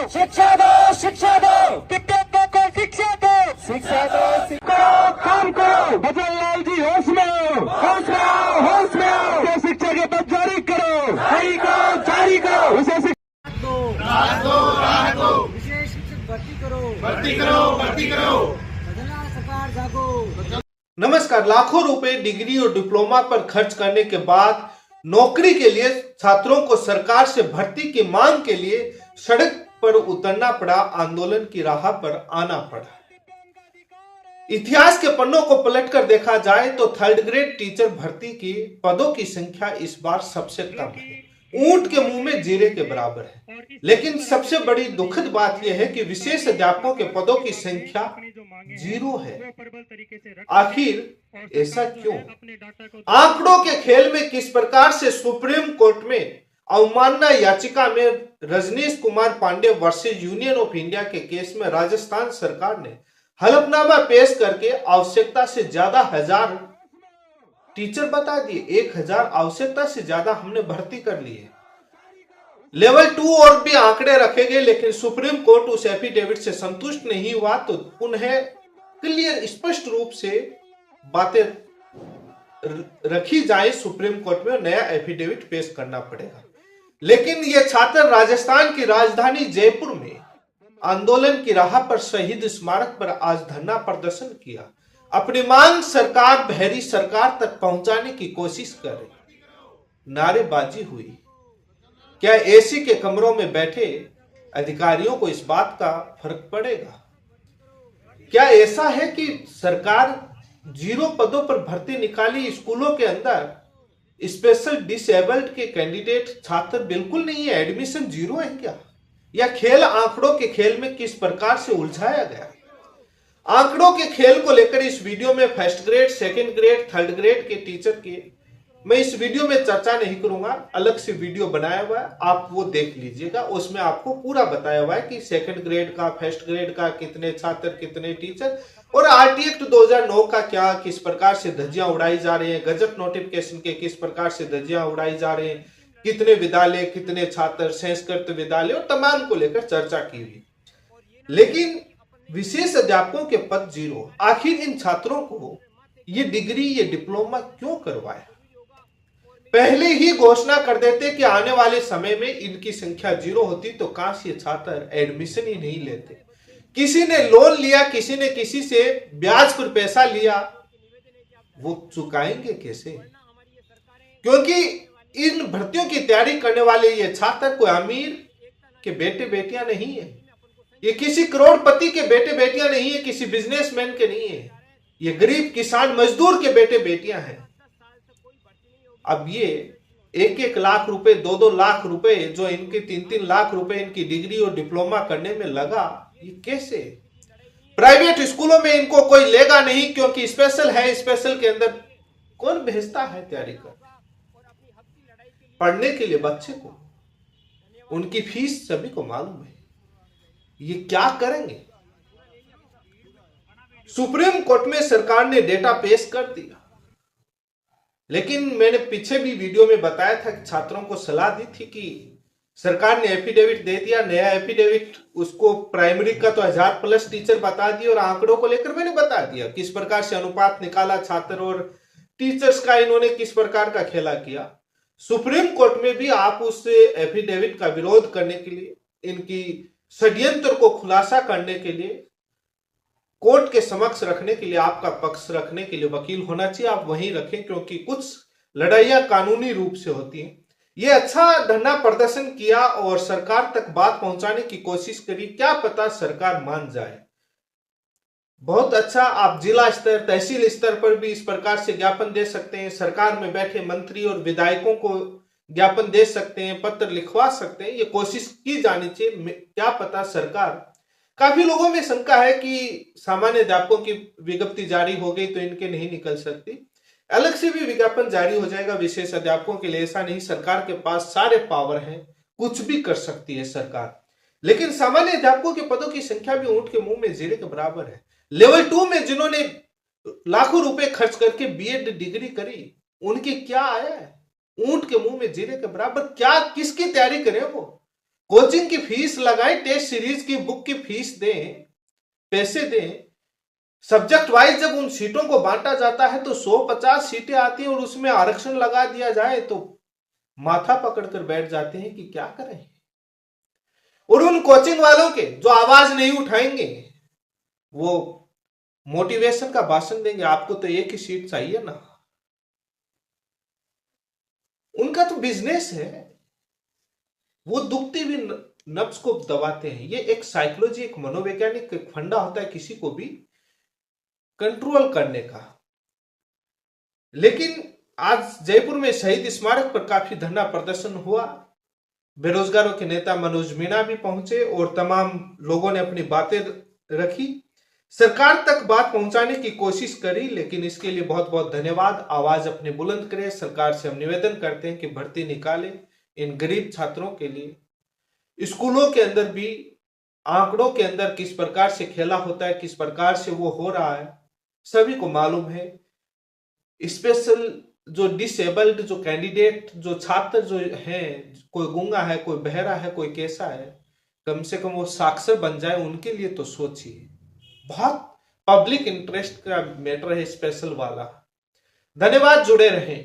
शिक्षा दो, शिक्षा दो, दिव्यांगों को शिक्षा दो, शिक्षा दो, करो, काम करो। भजनलाल जी होश में आओ, होश में आओ, होश में आओ। तो शिक्षा के पद जारी करो, जारी करो, जारी करो। उसे विशेष शिक्षक भर्ती करो, भर्ती करो, भर्ती करो। भजनलाल सरकार जागो। नमस्कार। लाखों रुपए डिग्री और डिप्लोमा पर खर्च करने के बाद नौकरी के लिए छात्रों को सरकार से भर्ती की मांग के लिए सड़क पर उतरना पड़ा, आंदोलन की राह पर आना पड़ा। इतिहास के पन्नों को पलटकर देखा जाए तो थर्ड ग्रेड टीचर भर्ती की पदों की संख्या इस बार सबसे कम है, ऊंट के मुंह में जीरे के बराबर है। लेकिन सबसे बड़ी दुखद बात यह है कि विशेष अध्यापकों के पदों की संख्या 0 है। आखिर ऐसा क्यों? आंकड़ों के खेल में किस प्रकार से सुप्रीम कोर्ट में अवमानना याचिका में Rajneesh Kumar Pandey versus union of India के केस में राजस्थान सरकार ने हलफनामा पेश करके आवश्यकता से ज्यादा 1000 टीचर बता दिए। 1000 आवश्यकता से ज्यादा हमने भर्ती कर ली है। लेवल 2 और भी आंकड़े रखे गए, लेकिन सुप्रीम कोर्ट उस एफिडेविट से संतुष्ट नहीं हुआ तो उन्हें क्लियर स्पष्ट रूप से बातें रखी जाए सुप्रीम कोर्ट में, नया एफिडेविट पेश करना पड़ेगा। लेकिन ये छात्र राजस्थान की राजधानी जयपुर में आंदोलन की राह पर शहीद स्मारक पर आज धरना प्रदर्शन किया। अपनी मांग सरकार, बहरी सरकार तक पहुंचाने की कोशिश कर रही। नारेबाजी हुई। क्या एसी के कमरों में बैठे अधिकारियों को इस बात का फर्क पड़ेगा? क्या ऐसा है कि सरकार 0 पदों पर भर्ती निकाली, स्कूलों के अंदर स्पेशल डिसेबल्ड के कैंडिडेट छात्र बिल्कुल नहीं है, एडमिशन 0 है क्या? या खेल आंकड़ों के खेल में किस प्रकार से उलझाया गया? आंकड़ों के खेल को लेकर इस वीडियो में first grade, second grade, third grade के टीचर की मैं इस वीडियो में चर्चा नहीं करूंगा। अलग से वीडियो बनाया हुआ है, आप वो देख लीजिएगा। उसमें आपको पूरा बताया हुआ है कि सेकंड ग्रेड का, फर्स्ट ग्रेड का कितने छात्र, कितने टीचर, और आरटी एक्ट 2009 का क्या, किस प्रकार से धज्जियां उड़ाई जा रही हैं, गजट नोटिफिकेशन के किस प्रकार से धज्जियां उड़ाई जा रहे हैं, कितने विद्यालय, कितने छात्र, संस्कृत विद्यालय और तमाम को लेकर चर्चा की हुई। लेकिन विशेष अध्यापकों के पद 0। आखिर इन छात्रों को ये डिग्री, ये डिप्लोमा क्यों करवाया? पहले ही घोषणा कर देते कि आने वाले समय में इनकी संख्या 0 होती तो काश ये छात्र एडमिशन ही नहीं लेते। किसी ने लोन लिया, किसी ने किसी से ब्याज पर पैसा लिया, वो चुकाएंगे कैसे? क्योंकि इन भर्तियों की तैयारी करने वाले ये छात्र कोई अमीर के बेटे बेटियां नहीं है, ये किसी करोड़पति के बेटे बेटियां नहीं है, किसी बिजनेसमैन के नहीं है, ये गरीब किसान मजदूर के बेटे बेटियां हैं। अब ये 1-1 लाख रुपए, 2-2 लाख रुपए जो इनके 3-3 लाख रुपए इनकी डिग्री और डिप्लोमा करने में लगा, ये कैसे? प्राइवेट स्कूलों में इनको कोई लेगा नहीं क्योंकि स्पेशल है। स्पेशल के अंदर कौन भेजता है तैयारी कर पढ़ने के लिए बच्चे को? उनकी फीस सभी को मालूम है। ये क्या करेंगे? सुप्रीम कोर्ट में सरकार ने डेटा पेश कर दिया, लेकिन मैंने पीछे भी वीडियो में बताया था कि छात्रों को सलाह दी थी कि सरकार ने एफिडेविट दे दिया, नया एफिडेविट, उसको प्राइमरी का तो 1000+ टीचर बता दिए और आंकड़ों को लेकर मैंने बता दिया किस प्रकार से अनुपात निकाला छात्र और टीचर्स का, इन्होंने किस प्रकार का खेला किया। सुप्रीम कोर्ट में भी आप उस एफिडेविट का विरोध करने के लिए, इनकी षड्यंत्र को खुलासा करने के लिए, कोर्ट के समक्ष रखने के लिए, आपका पक्ष रखने के लिए वकील होना चाहिए, आप वहीं रखें, क्योंकि कुछ लड़ाइयां कानूनी रूप से होती हैं। ये अच्छा धरना प्रदर्शन किया और सरकार तक बात पहुंचाने की कोशिश करी, क्या पता सरकार मान जाए। बहुत अच्छा, आप जिला स्तर, तहसील स्तर पर भी इस प्रकार से ज्ञापन दे सकते हैं, सरकार में बैठे मंत्री और विधायकों को ज्ञापन दे सकते हैं, पत्र लिखवा सकते हैं, ये कोशिश की जानी चाहिए। क्या पता सरकार, काफी लोगों में शंका है कि सामान्य अध्यापकों की विज्ञप्ति जारी हो गई तो इनके नहीं निकल सकती, अलग से भी विज्ञापन जारी हो जाएगा विशेष अध्यापकों के लिए। ऐसा नहीं, सरकार के पास सारे पावर हैं, कुछ भी कर सकती है सरकार। लेकिन सामान्य अध्यापकों के पदों की संख्या भी ऊंट के मुंह में जीरे के बराबर है। लेवल 2 में जिन्होंने लाखों रुपए खर्च करके बीएड डिग्री करी, उनके क्या आया है? ऊंट के मुंह में जीरे के बराबर। क्या, किसकी तैयारी करें वो? कोचिंग की फीस लगाएं, टेस्ट सीरीज की बुक की फीस दें, पैसे दें। सब्जेक्ट वाइज जब उन सीटों को बांटा जाता है तो 150 सीटें आती हैं और उसमें आरक्षण लगा दिया जाए तो माथा पकड़कर बैठ जाते हैं कि क्या करें। और उन कोचिंग वालों के जो आवाज नहीं उठाएंगे वो मोटिवेशन का भाषण देंगे, आपको तो एक ही सीट चाहिए ना। उनका तो बिजनेस है, वो दुखती हुई नब्ज को दबाते हैं। ये एक साइकोलॉजी, एक मनोवैज्ञानिक एक फंडा होता है किसी को भी कंट्रोल करने का। लेकिन आज जयपुर में शहीद स्मारक पर काफी धरना प्रदर्शन हुआ। बेरोजगारों के नेता मनोज मीणा भी पहुंचे और तमाम लोगों ने अपनी बातें रखी, सरकार तक बात पहुंचाने की कोशिश करी। लेकिन इसके लिए बहुत बहुत धन्यवाद। आवाज अपनी बुलंद करें। सरकार से हम निवेदन करते हैं कि भर्ती निकाले इन गरीब छात्रों के लिए। स्कूलों के अंदर भी आंकड़ों के अंदर किस प्रकार से खेला होता है, किस प्रकार से वो हो रहा है, सभी को मालूम है। स्पेशल जो डिसेबल्ड जो कैंडिडेट जो छात्र जो हैं, कोई गूंगा है, कोई बहरा है, कोई कैसा है, कम से कम वो साक्षर बन जाए, उनके लिए तो सोचिए। बहुत पब्लिक इंटरेस्ट का मैटर है स्पेशल वाला। धन्यवाद, जुड़े रहें।